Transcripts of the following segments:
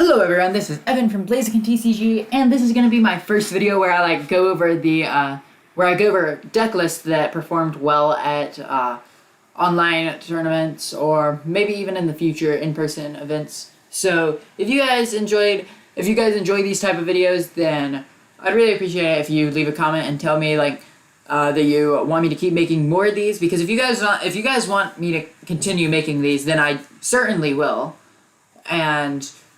Hello everyone, this is Evan from BlazikenTCG, and this is going to be my first video where I go over deck lists that performed well at online tournaments, or maybe even in the future in-person events. So if you guys enjoy these type of videos, then I'd really appreciate it if you leave a comment and tell me that you want me to keep making more of these. Because if you guys want me to continue making these, then I certainly will.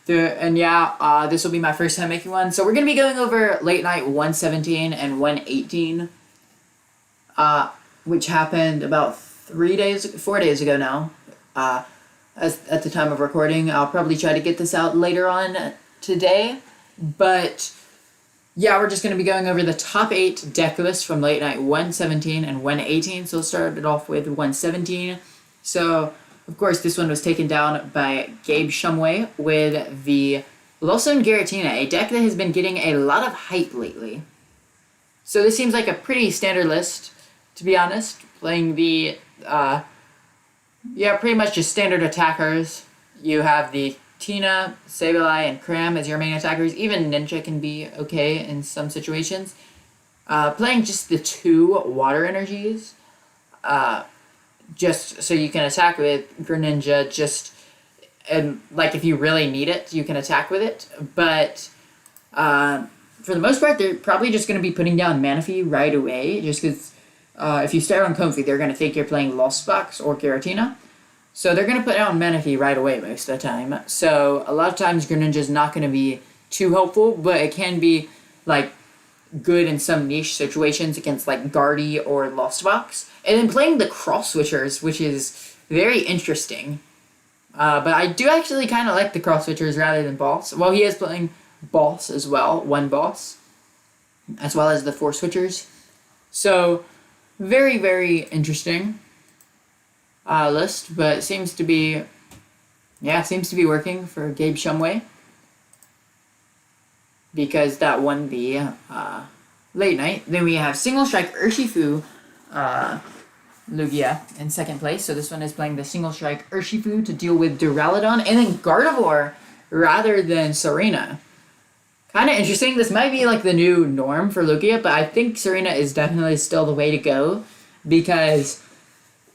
This will be my first time making one. So we're going to be going over late night 117 and 118, which happened about 4 days ago now, at the time of recording. I'll probably try to get this out later on today, but yeah, we're just going to be going over the top 8 deck lists from late night 117 and 118. So we'll start it off with 117. So of course, this one was taken down by Gabe Shumway with the Lawson Giratina, a deck that has been getting a lot of hype lately. So this seems like a pretty standard list, to be honest. Playing the, pretty much just standard attackers. You have the Tina, Sableye, and Cram as your main attackers. Even Ninja can be okay in some situations. Playing just the 2 water energies. Just so you can attack with Greninja, and if you really need it, you can attack with it. But for the most part, they're probably just going to be putting down Manaphy right away, just because if you start on Comfy, they're going to think you're playing Lost Box or Giratina. So they're going to put down Manaphy right away most of the time. So a lot of times Greninja's not going to be too helpful, but it can be good in some niche situations against Guardy or Lost Box. And then playing the cross switchers, which is very interesting. But I do actually kind of like the cross switchers rather than boss. Well, he is playing boss as well, 1 boss, as well as the 4 switchers. So very, very interesting list, but seems to be working for Gabe Shumway, because that won the late night. Then we have Single Strike Urshifu Lugia in second place. So this one is playing the Single Strike Urshifu to deal with Duraludon, and then Gardevoir rather than Serena. Kind of interesting. This might be the new norm for Lugia, but I think Serena is definitely still the way to go, because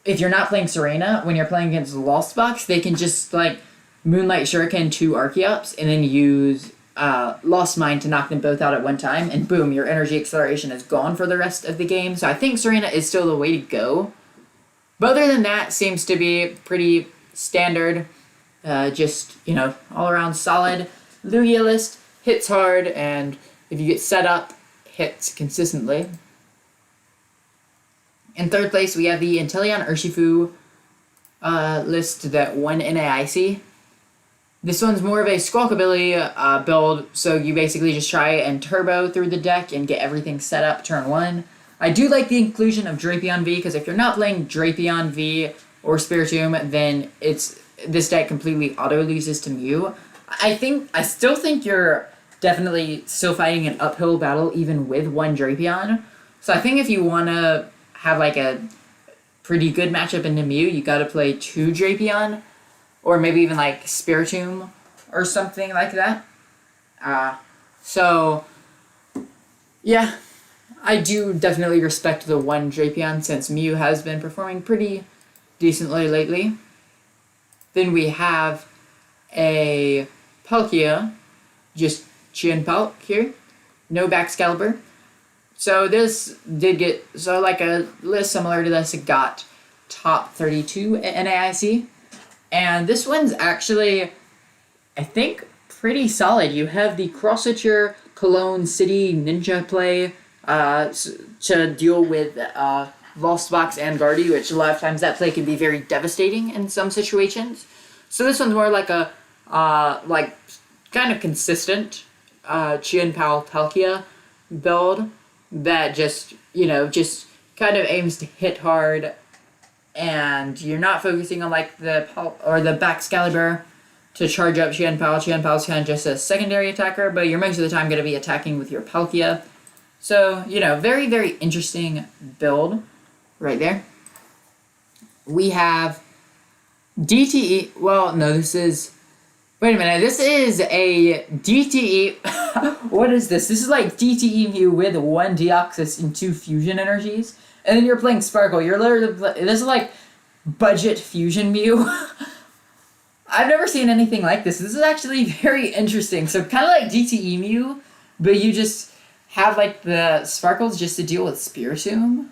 if you're not playing Serena, when you're playing against Lost Box, they can just Moonlight Shuriken 2 Archeops and then use Lost Mine to knock them both out at one time, and boom, your energy acceleration is gone for the rest of the game. So I think Serena is still the way to go. But other than that, seems to be pretty standard. All around solid Lugia list. Hits hard, and if you get set up, hits consistently. In third place, we have the Inteleon Urshifu list that won NAIC. This one's more of a Squawkabilly build, so you basically just try and turbo through the deck and get everything set up turn 1. I do like the inclusion of Drapion V, because if you're not playing Drapion V or Spiritomb, then this deck completely auto-loses to Mew. I still think you're definitely still fighting an uphill battle even with 1 Drapion. So I think if you want to have a pretty good matchup into Mew, you got to play 2 Drapion. Or maybe even Spiritomb or something like that. Yeah, I do definitely respect the 1 Drapion, since Mew has been performing pretty decently lately. Then we have a Palkia, just Chien Palk here, no Baxcalibur. So this did get, a list similar to this, it got top 32 at NAIC. And this one's actually, I think, pretty solid. You have the Cross-Switcher Cologne City Ninja play to deal with Lost Box and Guardy, which a lot of times that play can be very devastating in some situations. So this one's more like a, kind of consistent Chien Palkia build that just kind of aims to hit hard, and you're not focusing on the Baxcalibur to charge up Chien Pal. Chien Pal's kind of just a secondary attacker, but you're most of the time going to be attacking with your Palkia. So, very, very interesting build right there. We have DTE, well, no, this is Wait a minute, this is a DTE. What is this? This is like DTE Mew with 1 Deoxys and 2 fusion energies. And then you're playing Sparkle. You're literally. This is like budget fusion Mew. I've never seen anything like this. This is actually very interesting. So kind of like DTE Mew, but you just have like the Sparkles just to deal with Spiritomb.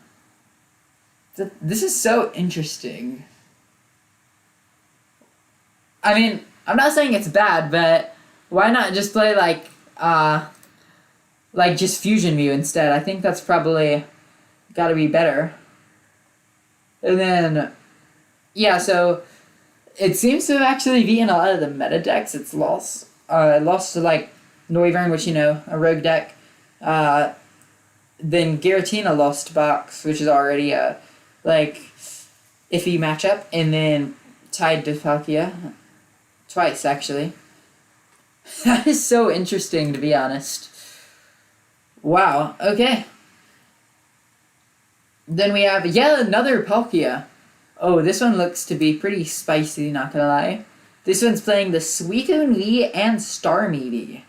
This is so interesting. I mean, I'm not saying it's bad, but why not just play like just Fusion Mew instead? I think that's probably gotta be better. And then, yeah, so it seems to actually be in a lot of the meta decks. It's lost. It lost to like Noivern, which, you know, a rogue deck. Then Giratina lost box, which is already a like iffy matchup, and then tied to Palkia twice actually. That is so interesting, to be honest. Wow. Okay. Then we have yet another Palkia. Oh, this one looks to be pretty spicy, not gonna lie. This one's playing the Suicune V and Starmie V.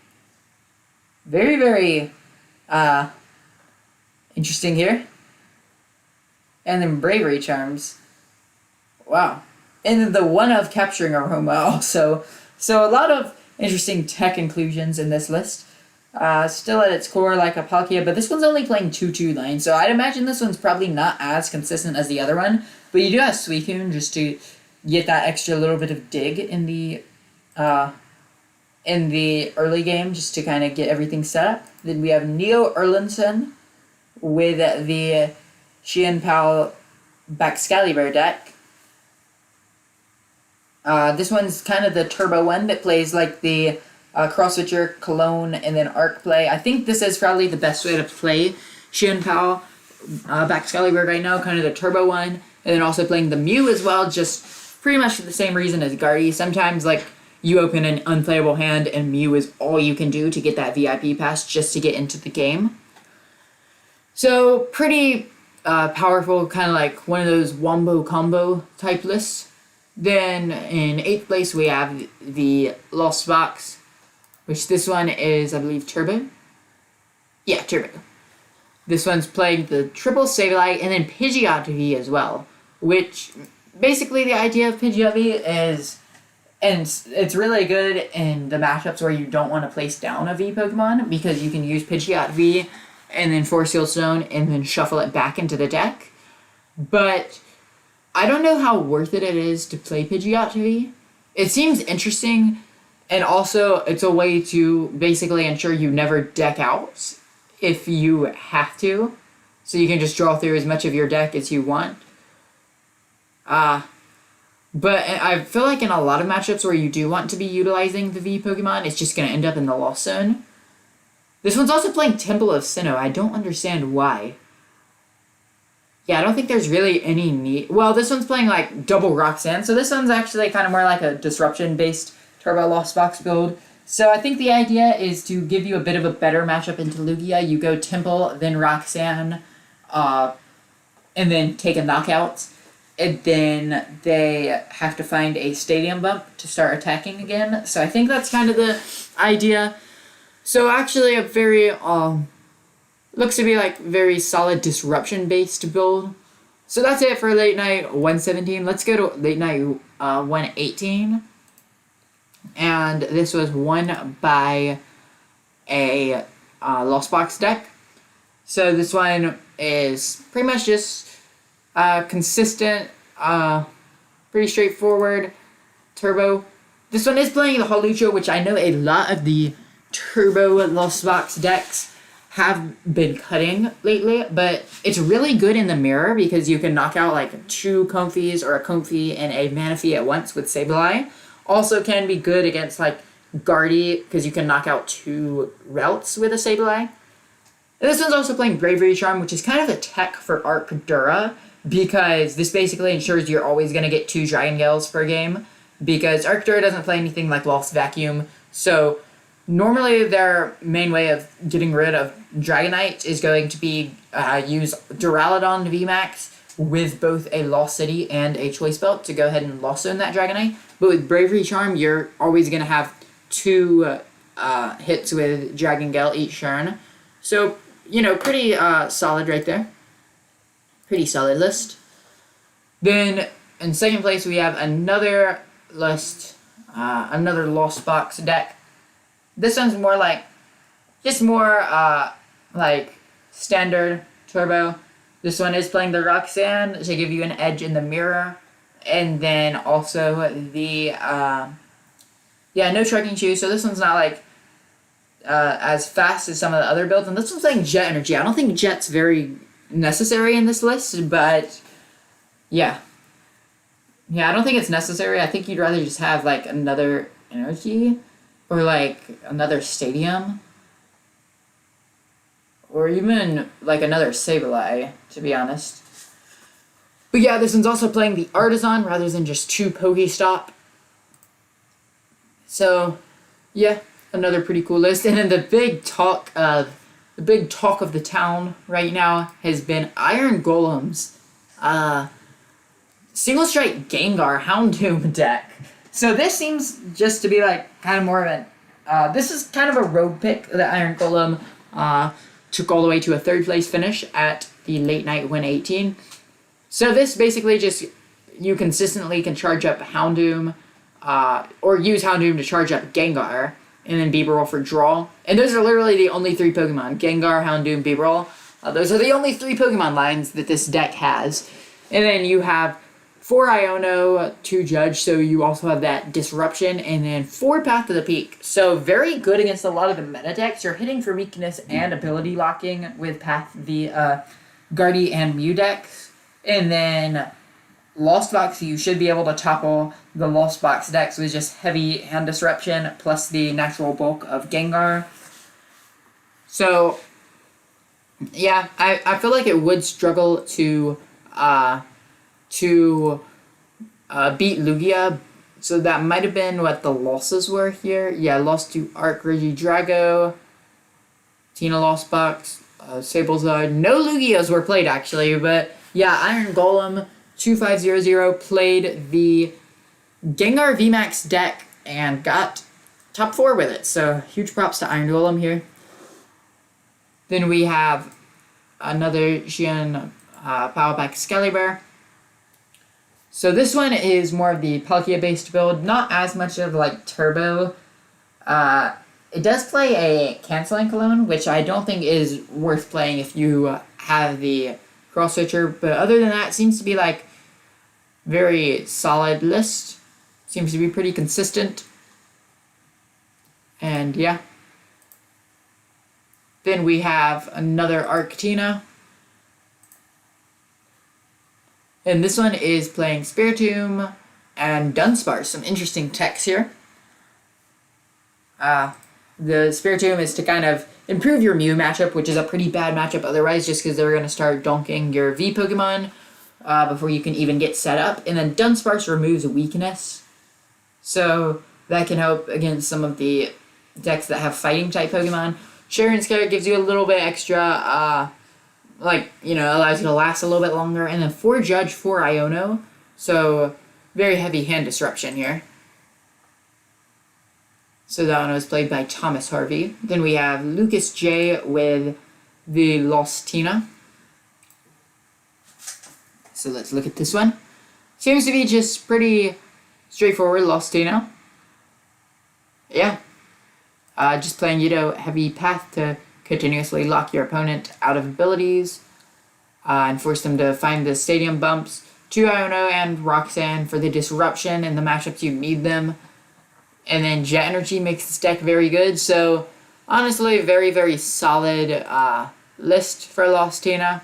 Very, very interesting here. And then Bravery Charms. Wow. And then the one of Capturing Aroma also. So a lot of interesting tech inclusions in this list. Still at its core like a Palkia, but this one's only playing 2/2 lane, so I'd imagine this one's probably not as consistent as the other one. But you do have Suicune just to get that extra little bit of dig in the early game, just to kind of get everything set up. Then we have Neo Erlandson with the Xianpao Baxcalibur deck. This one's kind of the turbo one that plays like the Cross Switcher, Cologne, and then Arc play. I think this is probably the best way to play Xianpao Baxcalibur right now, kind of the turbo one. And then also playing the Mew as well, just pretty much for the same reason as Guardy. Sometimes like you open an unplayable hand and Mew is all you can do to get that VIP pass just to get into the game. So pretty powerful, kind of like one of those wombo combo type lists. Then in 8th place we have the Lost Box, which this one is, I believe, Turbo. Yeah, Turbo. This one's playing the triple Sableye and then Pidgeot V as well, which basically the idea of Pidgeot V is, and it's really good in the matchups where you don't want to place down a V Pokemon, because you can use Pidgeot V and then Force Seal Stone and then shuffle it back into the deck. But I don't know how worth it is to play Pidgeot V. It seems interesting, and also it's a way to basically ensure you never deck out if you have to. So you can just draw through as much of your deck as you want. But I feel like in a lot of matchups where you do want to be utilizing the V Pokemon, it's just going to end up in the Lost Zone. This one's also playing Temple of Sinnoh. I don't understand why. Yeah, I don't think there's really any need. Well, this one's playing like double Roxanne, so this one's actually kind of more like a disruption-based Turbo Lost Box build. So I think the idea is to give you a bit of a better matchup into Lugia. You go Temple, then Roxanne, and then take a knockout. And then they have to find a stadium bump to start attacking again. So I think that's kind of the idea. So actually a very, looks to be like very solid disruption-based build. So that's it for Late Night 117. Let's go to Late Night 118. And this was won by a Lost Box deck. So this one is pretty much just consistent, pretty straightforward turbo. This one is playing the Hawlucha, which I know a lot of the turbo Lost Box decks have been cutting lately, but it's really good in the mirror because you can knock out like 2 Comfeys or a Comfey and a Manaphy at once with Sableye. Also can be good against like Guardy because you can knock out 2 routes with a Sableye. And this one's also playing Bravery Charm, which is kind of a tech for Arcdura, because this basically ensures you're always going to get 2 Dragon Gales per game, because Arcdura doesn't play anything like Lost Vacuum. So normally their main way of getting rid of Dragonite is going to be use Duraludon VMAX with both a Lost City and a Choice Belt to go ahead and Lost Zone that Dragonite. But with Bravery Charm, you're always going to have 2 hits with Dragon Gale each turn. So, pretty solid right there. Pretty solid list. Then, in second place, we have another list, another Lost Box deck. This one's more like, just more like standard turbo. This one is playing the Roxanne to give you an edge in the mirror. And then also the, no Trucking Shoes. So this one's not like as fast as some of the other builds. And this one's playing Jet Energy. I don't think Jet's very necessary in this list, but yeah. Yeah, I don't think it's necessary. I think you'd rather just have like another Energy or like another Stadium. Or even like another Sableye, to be honest. But yeah, this one's also playing the Artisan rather than just 2 Pokestop. So, yeah, another pretty cool list. And then the big talk of the town right now has been Iron Golems. Single Strike Gengar Houndoom deck. So this seems just to be like kind of more of an this is kind of a rogue pick. The Iron Golem took all the way to a 3rd place finish at the Late Night Win 18. So this basically just, you consistently can charge up Houndoom, or use Houndoom to charge up Gengar, and then Bibarel for draw. And those are literally the only 3 Pokemon, Gengar, Houndoom, Bibarel. Those are the only 3 Pokemon lines that this deck has. And then you have 4 Iono, 2 Judge, so you also have that Disruption, and then 4 Path to the Peak. So very good against a lot of the meta decks. You're hitting for weakness and ability locking with Path, the Guardy and Mew decks. And then Lost Box, you should be able to topple the Lost Box decks with just heavy hand disruption plus the natural bulk of Gengar. So, yeah, I feel like it would struggle to beat Lugia. So that might have been what the losses were here. Yeah, lost to Arc Regidrago, Tina Lost Box, Sablezard. No Lugias were played actually, but yeah, Iron Golem 2500 played the Gengar VMAX deck and got top 4 with it. So huge props to Iron Golem here. Then we have another Xian Power Pack Excalibur. So this one is more of the Palkia based build, not as much of like Turbo. It does play a Canceling Cologne, which I don't think is worth playing if you have the Cross Switcher, but other than that, it seems to be like very solid list. Seems to be pretty consistent. And yeah. Then we have another Arctina. And this one is playing Spiritomb and Dunsparce. Some interesting techs here. The Spiritomb is to kind of improve your Mew matchup, which is a pretty bad matchup otherwise, just because they're going to start donking your V Pokemon before you can even get set up. And then Dunsparce removes weakness. So that can help against some of the decks that have fighting type Pokemon. Sharon's Carrot gives you a little bit extra, allows you to last a little bit longer. And then 4 Judge, 4 Iono. So very heavy hand disruption here. So that one was played by Thomas Harvey. Then we have Lucas J with the Lostina. So let's look at this one. Seems to be just pretty straightforward Lostina. Yeah. Just playing heavy path to continuously lock your opponent out of abilities and force them to find the stadium bumps. 2 Iono and Roxanne for the disruption and the matchups you need them. And then Jet Energy makes this deck very good. So, honestly, very, very solid list for Lostina.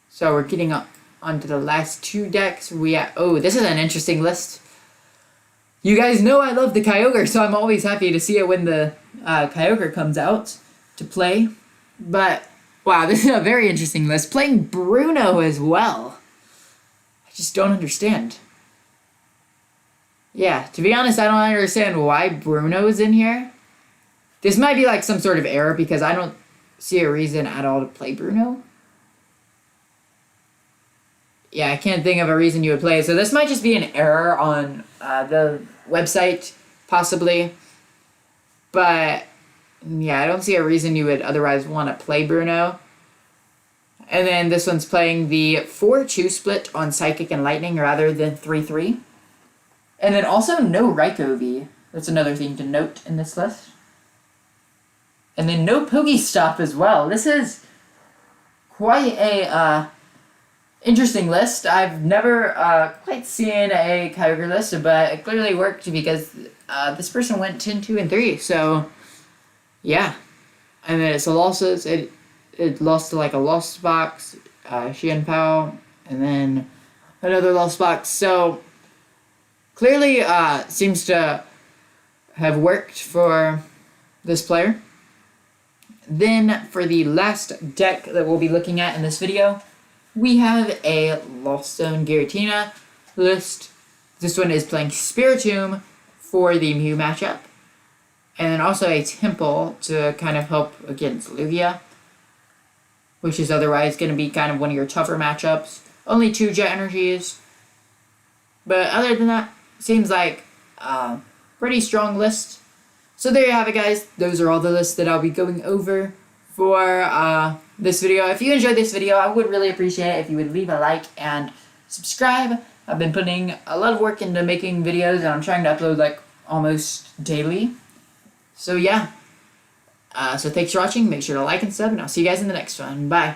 So, we're getting onto the last 2 decks. This is an interesting list. You guys know I love the Kyogre, so I'm always happy to see it when the Kyogre comes out to play. But, wow, this is a very interesting list. Playing Bruno as well. I just don't understand. Yeah, to be honest, I don't understand why Bruno is in here. This might be like some sort of error because I don't see a reason at all to play Bruno. yeah, I can't think of a reason you would play it. So this might just be an error on the website, possibly. But yeah, I don't see a reason you would otherwise want to play Bruno. And then this one's playing the 4-2 split on Psychic and Lightning rather than 3-3. And then also no Raikou. That's another thing to note in this list. And then no Pokestop as well. This is quite a interesting list. I've never quite seen a Kyogre list, but it clearly worked because this person went 10, 2, and 3. So, yeah. And then it's a losses. It lost to like a lost box, Xian Pao, and then another lost box. So, clearly seems to have worked for this player. Then, for the last deck that we'll be looking at in this video, we have a Lost Zone Giratina list. This one is playing Spiritomb for the Mew matchup. And then also a Temple to kind of help against Lugia, which is otherwise going to be kind of one of your tougher matchups. Only 2 Jet Energies. But other than that, seems like a pretty strong list. So there you have it, guys. Those are all the lists that I'll be going over for this video. If you enjoyed this video, I would really appreciate it if you would leave a like and subscribe. I've been putting a lot of work into making videos, and I'm trying to upload like almost daily. So yeah. So thanks for watching. Make sure to like and sub, and I'll see you guys in the next one. Bye.